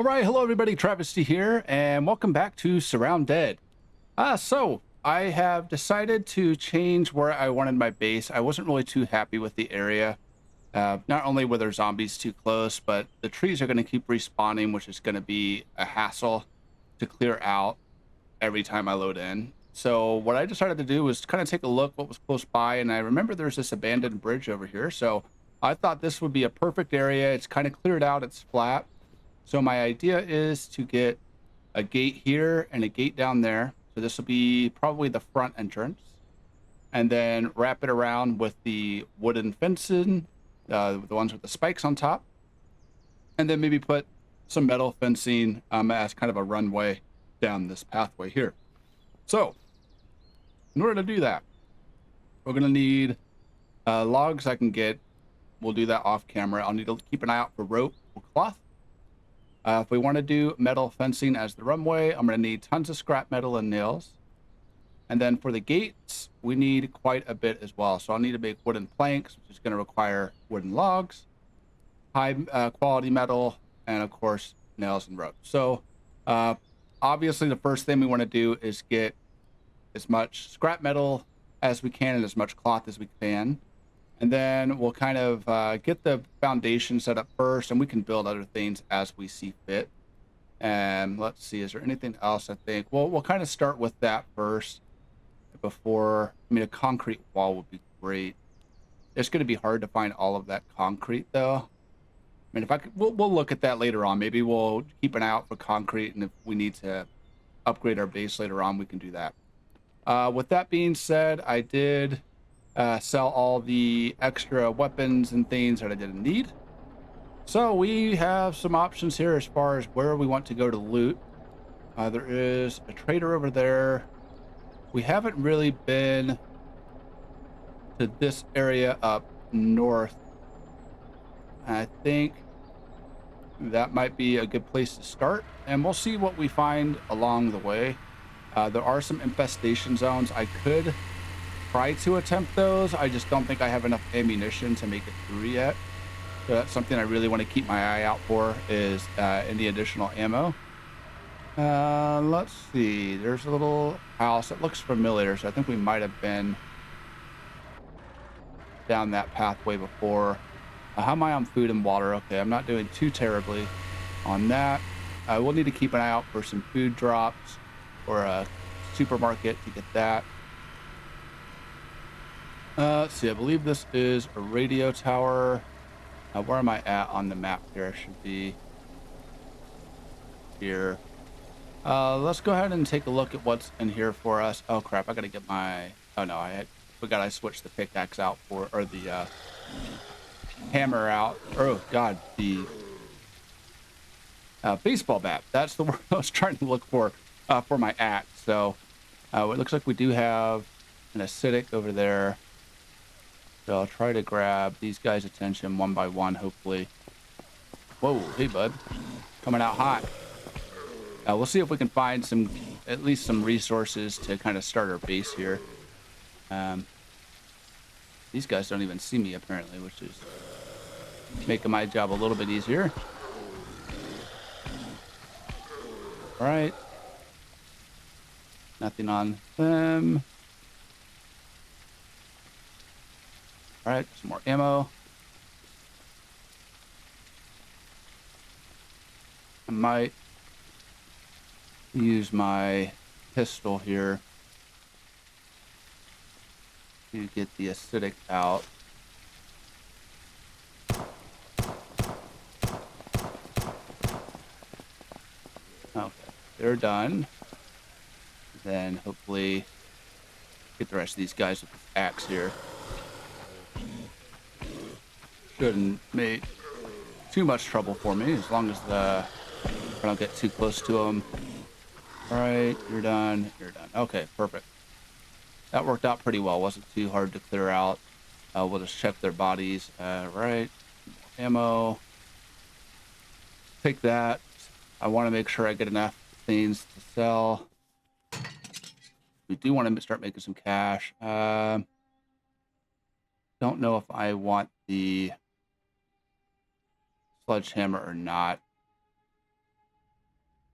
All right, hello everybody, Travesty here, and welcome back to Surroundead. So I have decided to change where I wanted my base. I wasn't really too happy with the area. Not only were there zombies too close, but the trees are going to keep respawning, which is going to be a hassle to clear out every time I load in. So what I decided to do was kind of take a look what was close by, and I remember there's this abandoned bridge over here. So I thought this would be a perfect area. It's kind of cleared out, it's flat. So my idea is to get a gate here and a gate down there. So this will be probably the front entrance, and then wrap it around with the wooden fencing, the ones with the spikes on top, and then maybe put some metal fencing as kind of a runway down this pathway here. So in order to do that, we're going to need logs I can get. We'll do that off camera. I'll need to keep an eye out for rope or cloth. If we want to do metal fencing as the runway, I'm going to need tons of scrap metal and nails. And then for the gates, we need quite a bit as well. So I'll need to make wooden planks, which is going to require wooden logs, high quality metal, and of course, nails and rope. So obviously the first thing we want to do is get as much scrap metal as we can and as much cloth as we can. And then we'll kind of get the foundation set up first, and we can build other things as we see fit. And let's see, is there anything else? I think we'll kind of start with that first before. I mean, a concrete wall would be great. It's going to be hard to find all of that concrete, though. I mean, if I could, we'll look at that later on. Maybe we'll keep an eye out for concrete, and if we need to upgrade our base later on, we can do that. With that being said, I did sell all the extra weapons and things that I didn't need. So we have some options here as far as where we want to go to loot. There is a trader over there. We haven't really been to this area up north. I think that might be a good place to start, and we'll see what we find along the way. There are some infestation zones. I could try to attempt those. I just don't think I have enough ammunition to make it through yet. So that's something I really want to keep my eye out for, is any additional ammo. Let's see. There's a little house. It looks familiar, so I think we might have been down that pathway before. How am I on food and water? Okay, I'm not doing too terribly on that. We'll need to keep an eye out for some food drops or a supermarket to get that. Let's see, I believe this is a radio tower. Where am I at on the map here? I should be here. Let's go ahead and take a look at what's in here for us. Oh crap, I gotta get my, oh no, I forgot I switched the pickaxe out for, or the hammer out. Oh god, the baseball bat. That's the word I was trying to look for my axe. So it looks like we do have an acidic over there. So I'll try to grab these guys' attention one by one, hopefully. Whoa, hey bud, coming out hot. We'll see if we can find some, at least some resources to kind of start our base here. These guys don't even see me apparently, which is making my job a little bit easier. All right. Nothing on them. All right, some more ammo. I might use my pistol here to get the acidic out. Okay, they're done. Then hopefully get the rest of these guys with this axe here. Shouldn't make too much trouble for me, as long as I don't get too close to them. All right, you're done. You're done. Okay, perfect. That worked out pretty well. Wasn't too hard to clear out. We'll just check their bodies. Right, ammo. Take that. I want to make sure I get enough things to sell. We do want to start making some cash. Don't know if I want the sledgehammer or not.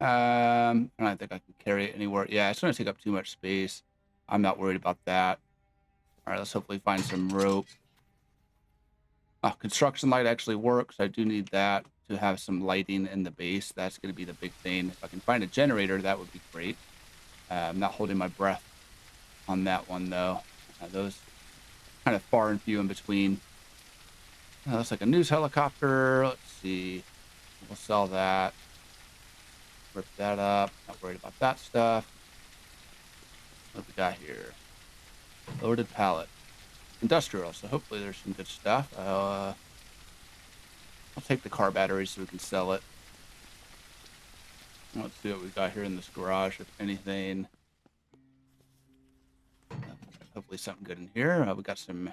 I don't think I can carry it anywhere. Yeah, it's going to take up too much space. I'm not worried about that. All right, let's hopefully find some rope. Oh, construction light actually works. I do need that to have some lighting in the base. That's going to be the big thing. If I can find a generator, that would be great. I'm not holding my breath on that one, though. Those kind of far and few in between. Looks like a news helicopter. Let's see. We'll sell that. Rip that up. Not worried about that stuff. What we got here? Loaded pallet. Industrial. So hopefully there's some good stuff. I'll take the car battery so we can sell it. Let's see what we got here in this garage, if anything. Hopefully something good in here. We got some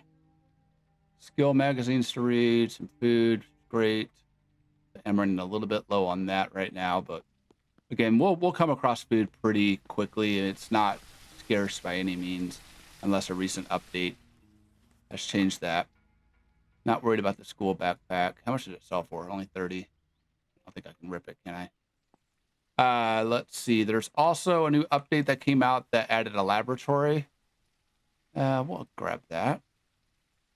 skill magazines to read, some food. Great. I'm running a little bit low on that right now, but again, we'll come across food pretty quickly. It's not scarce by any means, unless a recent update has changed that. Not worried about the school backpack. How much did it sell for? Only 30. I don't think I can rip it, can I? Let's see. There's also a new update that came out that added a laboratory. We'll grab that.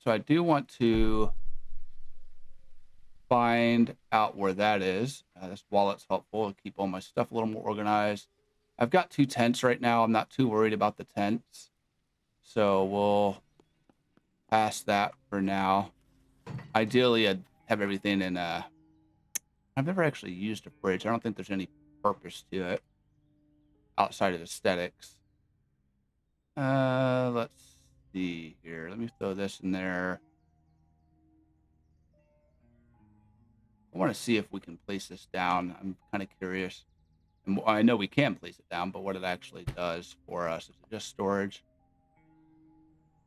So I do want to find out where that is. This wallet's helpful to keep all my stuff a little more organized. I've got 2 tents right now. I'm not too worried about the tents. So we'll pass that for now. Ideally, I'd have everything in a... I've never actually used a fridge. I don't think there's any purpose to it outside of aesthetics. Let's see here. Let me throw this in there. I want to see if we can place this down. I'm kind of curious. And I know we can place it down, but what it actually does for us. Is it just storage?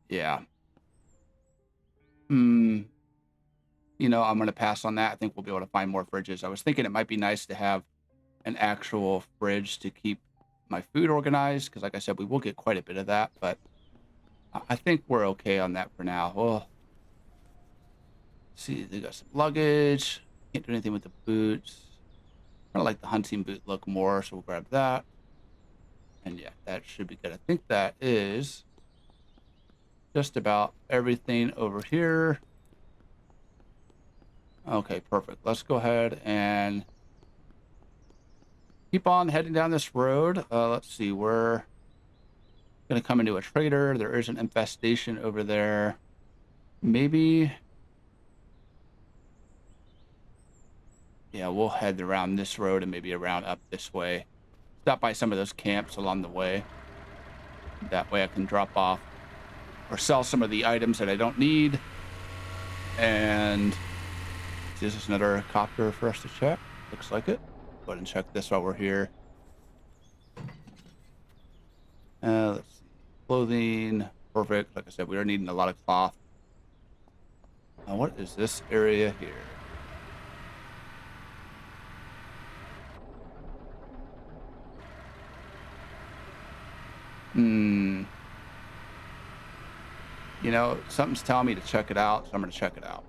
Yeah. You know, I'm going to pass on that. I think we'll be able to find more fridges. I was thinking it might be nice to have an actual fridge to keep my food organized, because like I said, we will get quite a bit of that, but I think we're okay on that for now. Well, see, they got some luggage. Can't do anything with the boots. I like the hunting boot look more, so we'll grab that. And yeah, that should be good. I think that is just about everything over here. Okay, perfect. Let's go ahead and keep on heading down this road. Let's see, we're gonna come into a trader. There is an infestation over there. Maybe, yeah, we'll head around this road and maybe around up this way. Stop by some of those camps along the way. That way I can drop off or sell some of the items that I don't need. And is this another copter for us to check? Looks like it. Go ahead and check this while we're here. Let's see. Clothing. Perfect. Like I said, we are needing a lot of cloth. What is this area here? You know, something's telling me to check it out, so I'm going to check it out.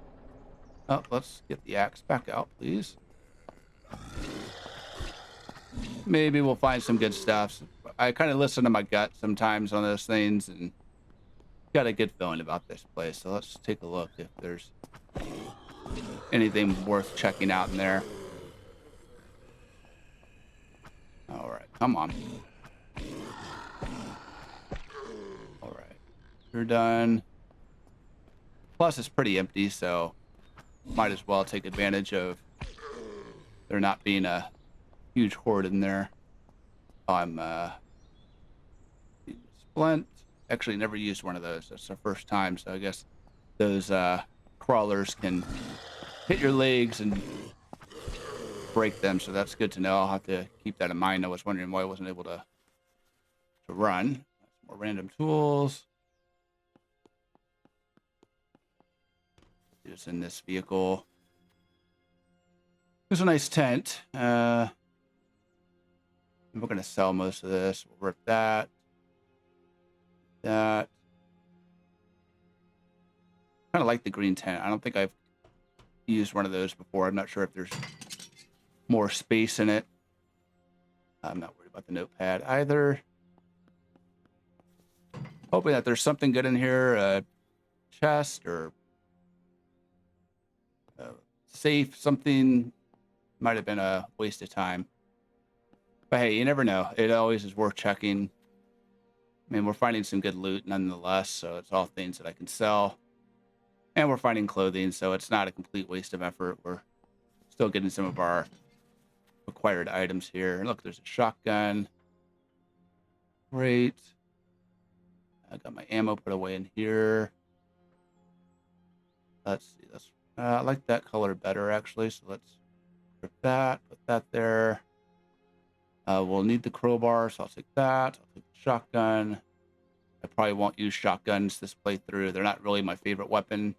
Oh, let's get the axe back out, please. Maybe we'll find some good stuff. I kind of listen to my gut sometimes on those things, and got a good feeling about this place. So let's take a look if there's anything worth checking out in there. All right, come on. All right, you're done. Plus, it's pretty empty, so might as well take advantage of there not being a huge horde in there. I'm splint. Actually, never used one of those. That's the first time, so I guess those crawlers can hit your legs and break them, so that's good to know. I'll have to keep that in mind. I was wondering why I wasn't able to run. More random tools. It's in this vehicle. There's a nice tent. We're going to sell most of this. We'll rip that. That. Kind of like the green tent. I don't think I've used one of those before. I'm not sure if there's more space in it. I'm not worried about the notepad either. Hoping that there's something good in here, a chest or a safe, something. Might have been a waste of time. But hey, you never know. It always is worth checking. I mean, we're finding some good loot nonetheless, so it's all things that I can sell. And we're finding clothing, so it's not a complete waste of effort. We're still getting some of our acquired items here. And look, there's a shotgun. Great. I got my ammo put away in here. Let's see. I like that color better, actually. So let's rip that, put that there. We'll need the crowbar, so I'll take that. I'll take the shotgun. I probably won't use shotguns this playthrough. They're not really my favorite weapon.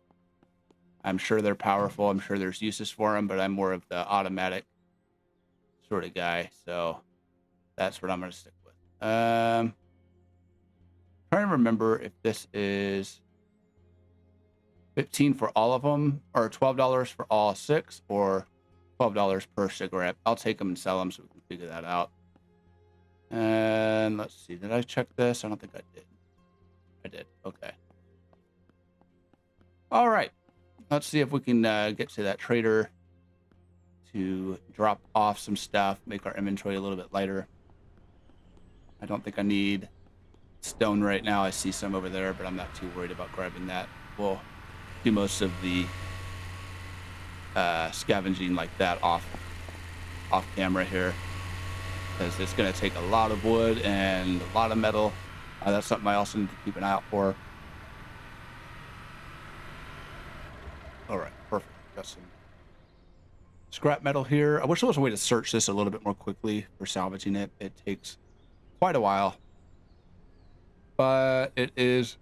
I'm sure they're powerful. I'm sure there's uses for them, but I'm more of the automatic sort of guy. So that's what I'm going to stick with. Trying to remember if this is $15 for all of them, or $12 for all 6, or $12 per cigarette. I'll take them and sell them so we can figure that out. And let's see. Did I check this? I don't think I did. I did. Okay. All right. Let's see if we can get to that trader to drop off some stuff, make our inventory a little bit lighter. I don't think I need stone right now. I see some over there, but I'm not too worried about grabbing that. We'll do most of the scavenging like that off camera here, because it's going to take a lot of wood and a lot of metal. That's something I also need to keep an eye out for. All right, perfect. Got some scrap metal here. I wish there was a way to search this a little bit more quickly for salvaging it. It takes quite a while, but it is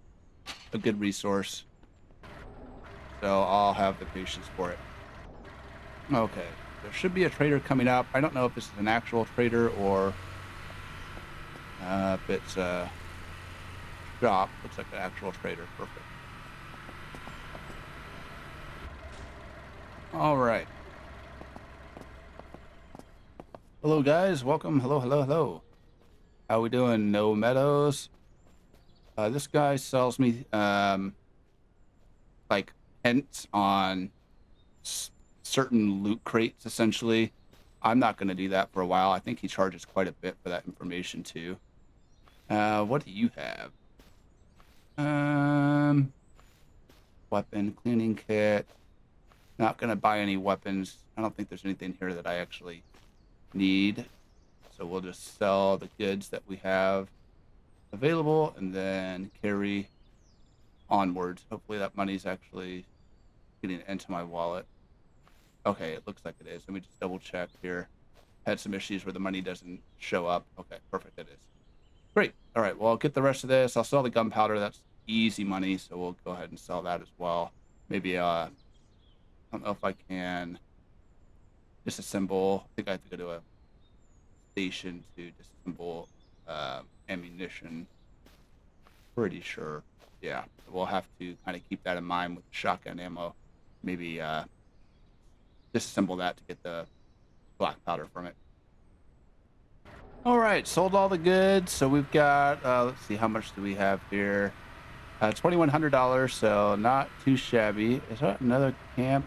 a good resource, so I'll have the patience for it. Okay, there should be a trader coming up. I don't know if this is an actual trader or if it's a shop. Looks like an actual trader. Perfect. All right. Hello, guys. Welcome. Hello, hello, hello. How we doing? No Meadows. This guy sells me like hints on certain loot crates, essentially. I'm not going to do that for a while. I think he charges quite a bit for that information too. What do you have? Weapon cleaning kit. Not going to buy any weapons. I don't think there's anything here that I actually need. So we'll just sell the goods that we have available and then carry onwards. Hopefully that money's actually getting into my wallet. Okay, it looks like it is. Let me just double check here. Had some issues where the money doesn't show up. Okay, perfect, it is. Great. All right, well, I'll get the rest of this. I'll sell the gunpowder. That's easy money, so we'll go ahead and sell that as well. Maybe, I don't know if I can disassemble. I think I have to go to a station to disassemble ammunition. Pretty sure. Yeah, we'll have to kind of keep that in mind with the shotgun ammo. Maybe disassemble that to get the black powder from it. All right, sold all the goods. So we've got, let's see, how much do we have here? $2,100, so not too shabby. Is that another camp?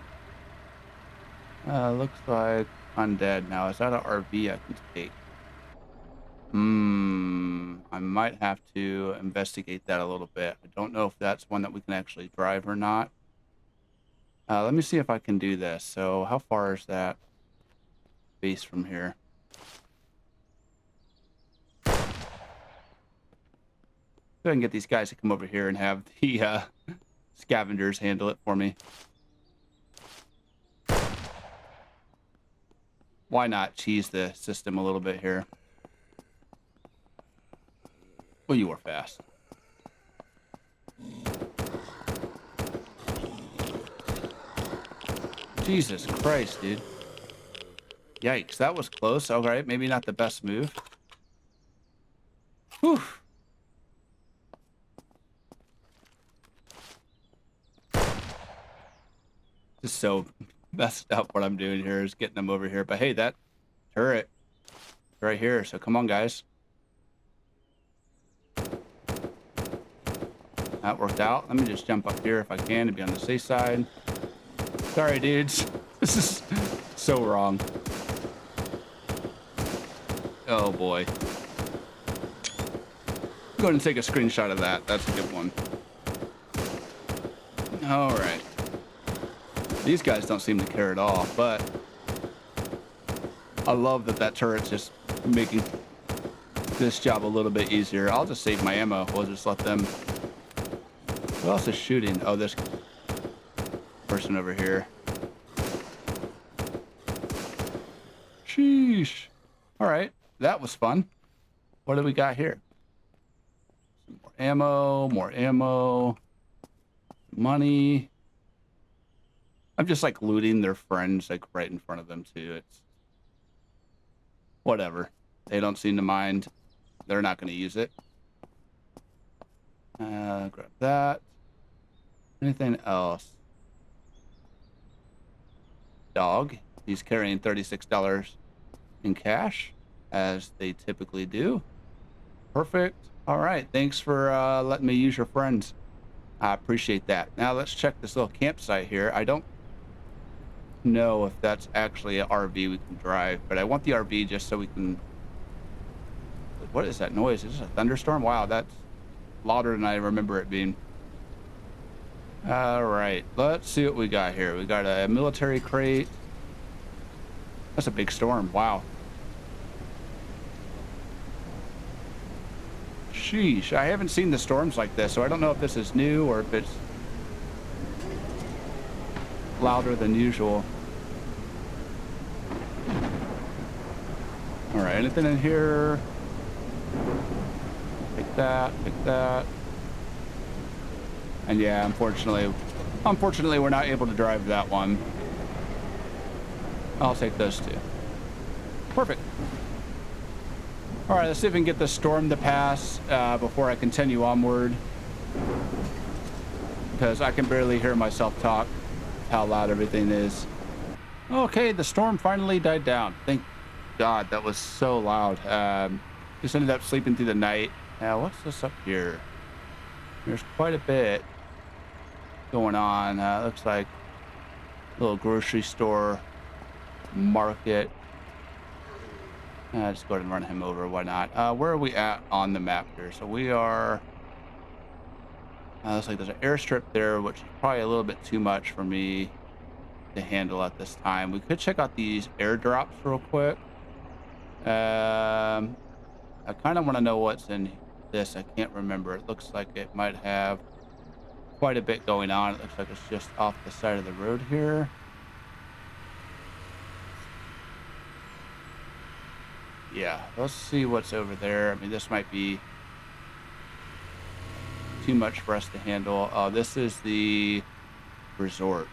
Looks like undead now. Is that an RV I can take? I might have to investigate that a little bit. I don't know if that's one that we can actually drive or not. Let me see if I can do this. So how far is that base from here? Go ahead and get these guys to come over here and have the scavengers handle it for me. Why not cheese the system a little bit here? Well, you are fast. Jesus Christ, dude. Yikes, that was close. All right, maybe not the best move. Whew. Just so messed up what I'm doing here is getting them over here. But hey, that turret right here. So come on, guys. That worked out. Let me just jump up here if I can to be on the safe side. Sorry, dudes. This is so wrong. Oh, boy. Go ahead and take a screenshot of that. That's a good one. All right. These guys don't seem to care at all, but I love that that turret's just making this job a little bit easier. I'll just save my ammo. We'll just let them... Who else is shooting? Oh, this person over here. Sheesh. All right. That was fun. What do we got here? Some more ammo, more ammo, money. I'm just like looting their friends like right in front of them too. It's whatever. They don't seem to mind. They're not going to use it. Grab that. Anything else? Dog. He's carrying $36 in cash, as they typically do. Perfect. All right. Thanks for letting me use your friends. I appreciate that. Now let's check this little campsite here. I don't know if that's actually an RV we can drive, but I want the RV just so we can... What is that noise? Is this a thunderstorm? Wow, that's louder than I remember it being. All right, let's see what we got here. We got a military crate. That's a big storm. Wow. Sheesh, I haven't seen the storms like this, so I don't know if this is new or if it's louder than usual. All right, anything in here? Pick that, pick that. And yeah, unfortunately, we're not able to drive that one. I'll take those two. Perfect. All right, let's see if we can get this storm to pass before I continue onward. Because I can barely hear myself talk, how loud everything is. Okay, the storm finally died down. Thank God, that was so loud. Just ended up sleeping through the night. Now, what's this up here? There's quite a bit going on. Looks like a little grocery store, market. Just go ahead and run him over. Why not? Where are we at on the map here? So we are... looks like there's an airstrip there, which is probably a little bit too much for me to handle at this time. We could check out these airdrops real quick. I kind of want to know what's in this. I can't remember. It looks like it might have quite a bit going on. It looks like it's just off the side of the road here. Yeah, let's see what's over there. I mean, this might be too much for us to handle. This is the resort.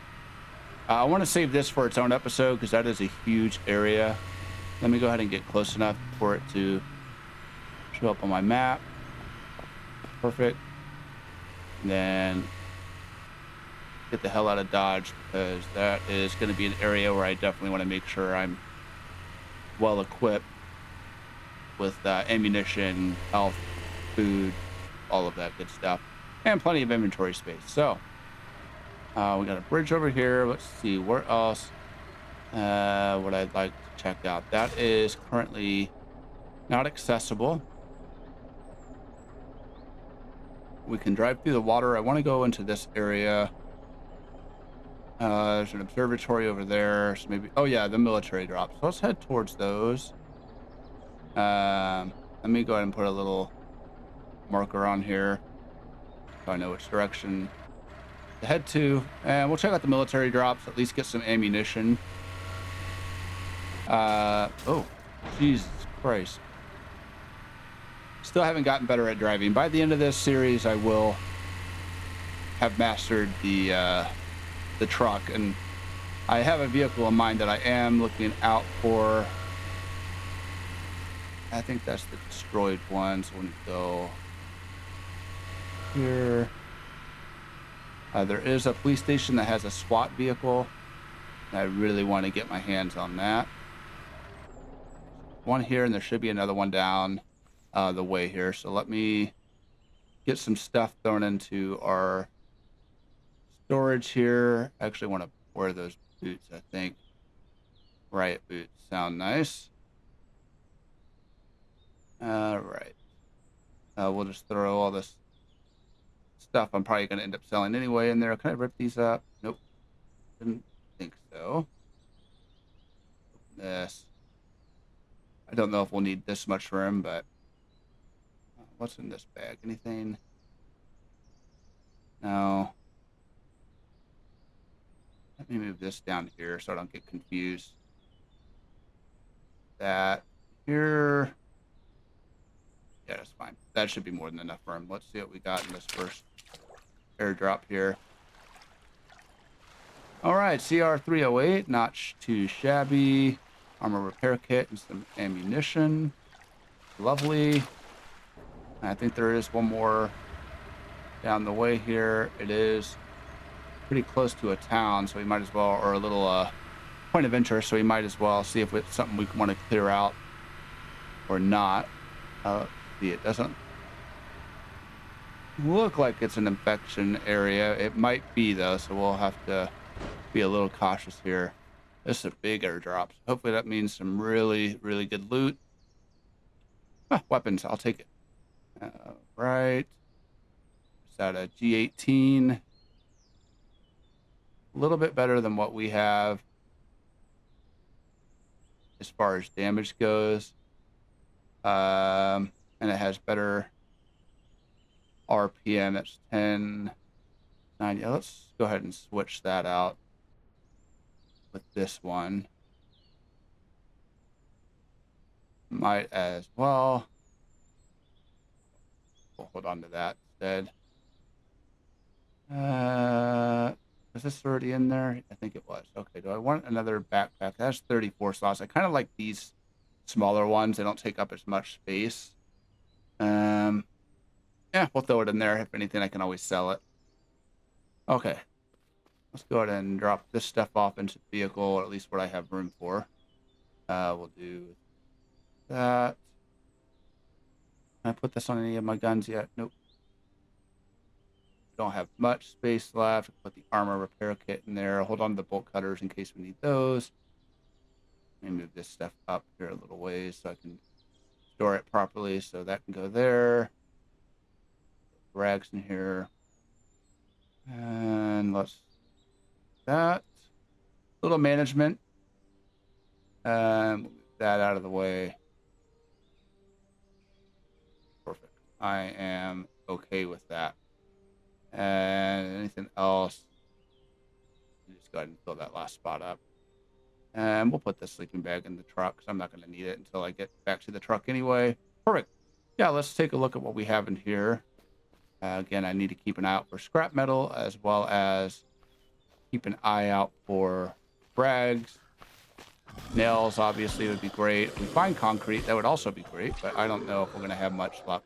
I want to save this for its own episode because that is a huge area. Let me go ahead and get close enough for it to show up on my map. Perfect. And then get the hell out of Dodge because that is going to be an area where I definitely want to make sure I'm well equipped with ammunition, health, food, all of that good stuff, and plenty of inventory space. So we got a bridge over here. Let's see where else what I'd like to check out. That is currently not accessible. We can drive through the water. I want to go into this area. There's an observatory over there. So maybe, oh yeah, the military drops. So let's head towards those. Let me go ahead and put a little marker on here so I know which direction to head to. And we'll check out the military drops, at least get some ammunition. Oh, Jesus Christ. Still haven't gotten better at driving. By the end of this series, I will have mastered the truck, and I have a vehicle in mind that I am looking out for. I think that's the destroyed one, so when you go here, there is a police station that has a SWAT vehicle. I really want to get my hands on that. one here, and there should be another one down the way here. So let me get some stuff thrown into our storage here. I actually want to wear those boots, I think. Riot boots sound nice. All right. We'll just throw all this stuff I'm probably going to end up selling anyway in there. Can I rip these up? Nope. Didn't think so. This. I don't know if we'll need this much room, but what's in this bag? Anything? No. Let me move this down here so I don't get confused. That here. Yeah, that's fine. That should be more than enough room. Let's see what we got in this first airdrop here. All right, CR308, not too shabby. Armor repair kit and some ammunition. Lovely. I think there is one more down the way here. It is pretty close to a town, so we might as well, or a little point of interest, so we might as well see if it's something we want to clear out or not. See, it doesn't look like it's an infection area. It might be, though, so we'll have to be a little cautious here. This is a big airdrop. Hopefully that means some really, really good loot. Weapons, I'll take it. Right. Is that a G18? A little bit better than what we have as far as damage goes. And it has better RPM. It's 10, 9. Yeah, let's go ahead and switch that out with this one. Might as well. We'll hold on to that instead. Was this already in there? I think it was. Okay, do I want another backpack? That's 34 slots. I kind of like these smaller ones. They don't take up as much space. Yeah, we'll throw it in there. If anything, I can always sell it. Okay. Let's go ahead and drop this stuff off into the vehicle, or at least what I have room for. We'll do that. Can I put this on any of my guns yet? Nope. Don't have much space left. Put the armor repair kit in there. Hold on to the bolt cutters in case we need those. Let me move this stuff up here a little ways so I can store it properly. So that can go there. Rags in here. And let's that. Little management. Move that out of the way. Perfect. I am okay with that. And anything else? Just go ahead and fill that last spot up. And we'll put the sleeping bag in the truck because I'm not going to need it until I get back to the truck anyway. Perfect. Yeah, let's take a look at what we have in here. Again, I need to keep an eye out for scrap metal as well as keep an eye out for frags. Nails, obviously, would be great. If we find concrete, that would also be great, but I don't know if we're going to have much luck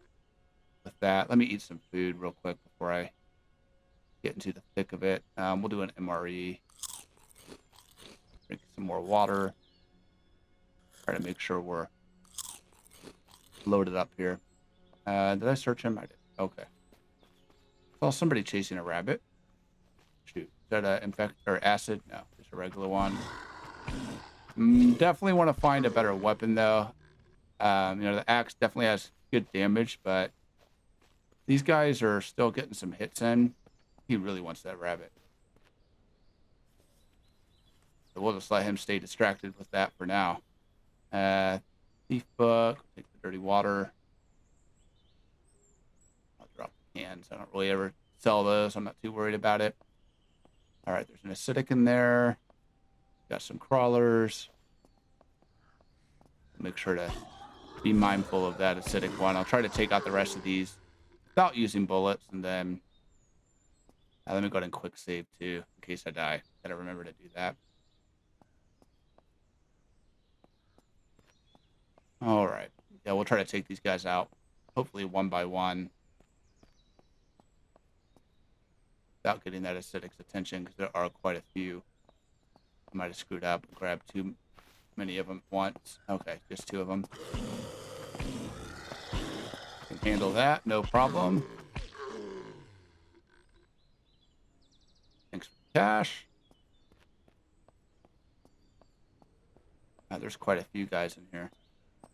with that. Let me eat some food real quick before I get into the thick of it. We'll do an MRE. Drink some more water. Try to make sure we're loaded up here. Did I search him? I did. Okay. Saw somebody chasing a rabbit. Shoot. Is that an infect or acid? No, just a regular one. Definitely want to find a better weapon though. The axe definitely has good damage, but these guys are still getting some hits in. He really wants that rabbit. So we'll just let him stay distracted with that for now. Thief book, take the dirty water. I'll drop the cans. I don't really ever sell those. I'm not too worried about it. All right, there's an acidic in there. Got some crawlers. Make sure to be mindful of that acidic one. I'll try to take out the rest of these without using bullets, and then let me go ahead and quick save too in case I die. Gotta remember to do that. All right. Yeah, we'll try to take these guys out, hopefully one by one, without getting that acidic's attention, because there are quite a few. I might have screwed up and grabbed too many of them at once. Okay, just 2 of them. Can handle that, no problem. Thanks for the cash. There's quite a few guys in here. I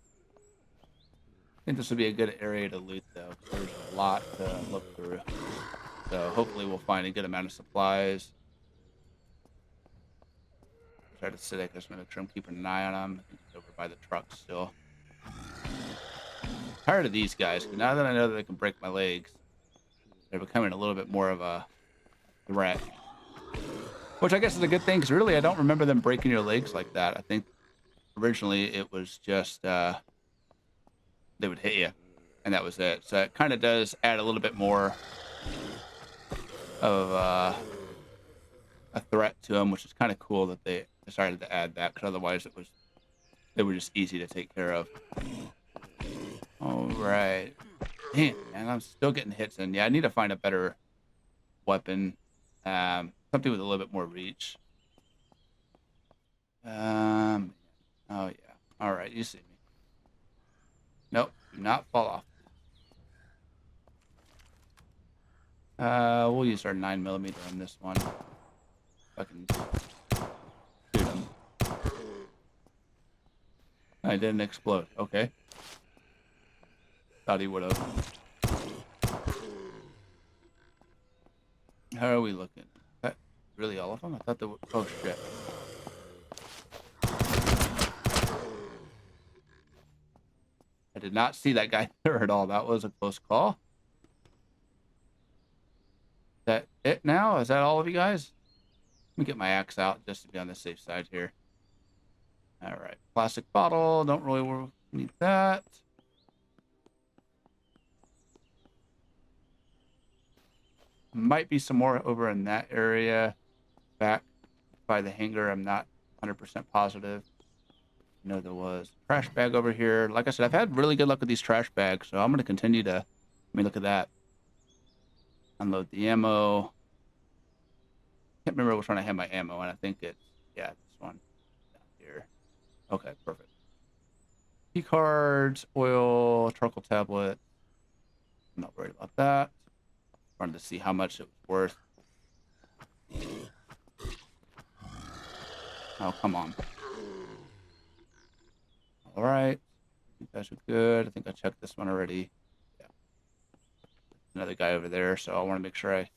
think this would be a good area to loot, though. There's a lot to look through. So hopefully we'll find a good amount of supplies. Try to sit there, just make sure I'm keeping an eye on them. I think he's over by the truck still. Tired of these guys, because now that I know that they can break my legs, they're becoming a little bit more of a threat. Which I guess is a good thing, because really I don't remember them breaking your legs like that. I think originally it was just they would hit you, and that was it. So it kind of does add a little bit more of a threat to them, which is kind of cool that they decided to add that, because otherwise they were just easy to take care of. All right. Damn, man, I'm still getting hits in. Yeah, I need to find a better weapon. Something with a little bit more reach. Oh, yeah. All right, you see me. Nope, do not fall off. We'll use our 9mm on this one. If I can shoot him. I didn't explode. Okay. Thought he would have. How are we looking? That really all of them? I thought there were... Oh, shit. I did not see that guy there at all. That was a close call. Is that it now? Is that all of you guys? Let me get my axe out just to be on the safe side here. All right. Plastic bottle. Don't really need that. Might be some more over in that area. Back by the hangar. I'm not 100% positive. I know there was a trash bag over here. Like I said, I've had really good luck with these trash bags, so I'm going to continue to... Let me look at that. Unload the ammo. Can't remember which one I had my ammo, and I think it's... Yeah, this one. Down here. Okay, perfect. Key cards, oil, charcoal tablet. I'm not worried about that. Wanted to see how much it was worth. Oh, come on. All right. You guys are good. I think I checked this one already. Yeah. Another guy over there, so I want to make sure I...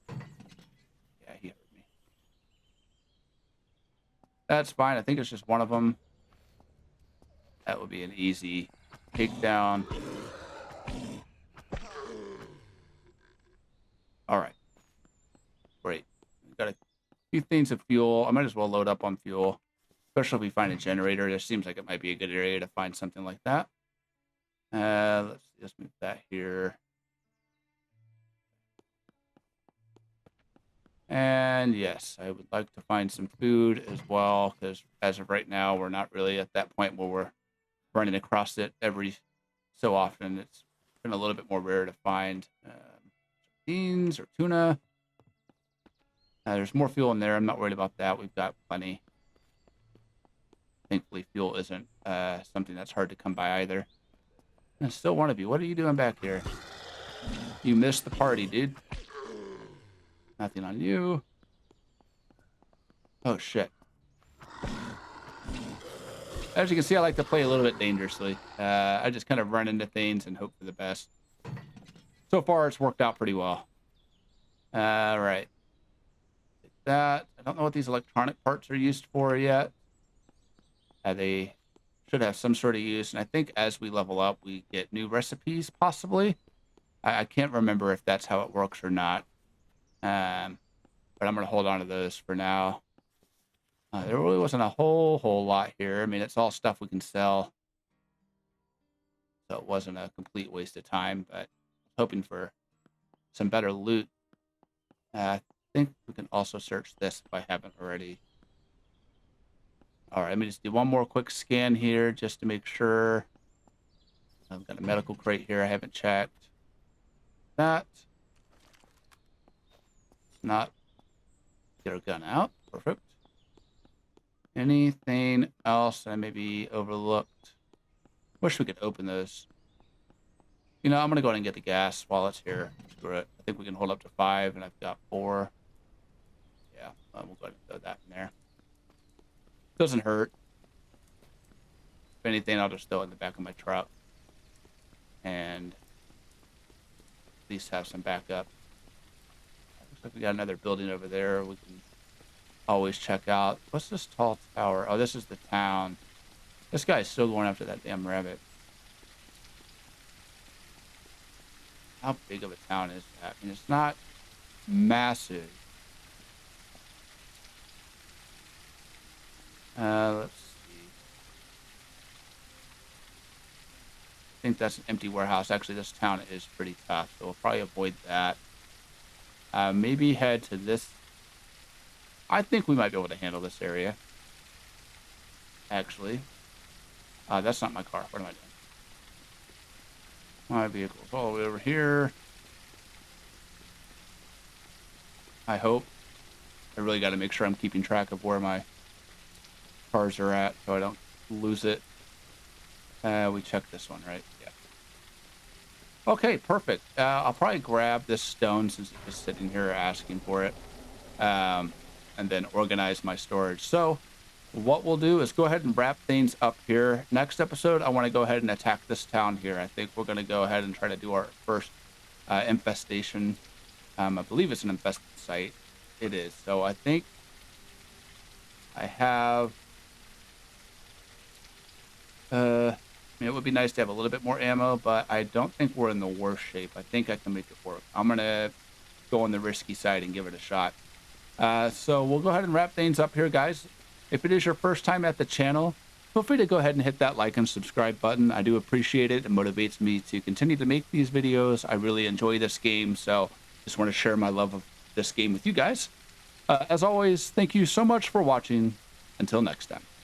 Yeah, he heard me. That's fine. I think it's just one of them. That would be an easy takedown. All right. Great. We've got a few things of fuel. I might as well load up on fuel, especially if we find a generator. It seems like it might be a good area to find something like that. Let's just move that here. And yes, I would like to find some food as well, because as of right now, we're not really at that point where we're running across it every so often. It's been a little bit more rare to find sardines or tuna. There's more fuel in there. I'm not worried about that. We've got plenty. Thankfully, fuel isn't something that's hard to come by either. I still want to be. What are you doing back here? You missed the party, dude. Nothing on you. Oh, shit. As you can see, I like to play a little bit dangerously. I just kind of run into things and hope for the best. So far, it's worked out pretty well. All right. Take that. I don't know what these electronic parts are used for yet. They should have some sort of use. And I think as we level up, we get new recipes, possibly. I can't remember if that's how it works or not. But I'm going to hold on to those for now. There really wasn't a whole lot here. I mean, it's all stuff we can sell. So it wasn't a complete waste of time, but hoping for some better loot. I think we can also search this if I haven't already. All right, let me just do one more quick scan here just to make sure. I've got a medical crate here I haven't checked. That. Not get our gun out. Perfect. Anything else I maybe overlooked? Wish we could open those. You know, I'm gonna go ahead and get the gas while it's here. Screw it. I think we can hold up to 5, and I've got 4. Yeah, we'll go ahead and throw that in there. Doesn't hurt. If anything, I'll just throw it in the back of my truck, and at least have some backup. Looks like we got another building over there. We can always check out. What's this tall tower? Oh, this is the town. This guy's still going after that damn rabbit. How big of a town is that? I mean, it's not massive. Let's see. I think that's an empty warehouse. Actually, this town is pretty tough, so we'll probably avoid that. Maybe head to this. I think we might be able to handle this area. Actually. That's not my car. What am I doing? My vehicle's all the way over here. I hope. I really got to make sure I'm keeping track of where my cars are at so I don't lose it. We checked this one, right? Yeah. Okay, perfect. I'll probably grab this stone since it's just sitting here asking for it. And then organize my storage. So what we'll do is go ahead and wrap things up here. Next episode, I want to go ahead and attack this town here. I think we're going to go ahead and try to do our first infestation. I believe it's an infested site. It is. So I think I have... I mean, it would be nice to have a little bit more ammo, but I don't think we're in the worst shape. I think I can make it work. I'm going to go on the risky side and give it a shot. So we'll go ahead and wrap things up here, guys. If it is your first time at the channel, feel free to go ahead and hit that like and subscribe button. I do appreciate it. It motivates me to continue to make these videos. I really enjoy this game, so just want to share my love of this game with you guys. As always, thank you so much for watching. Until next time.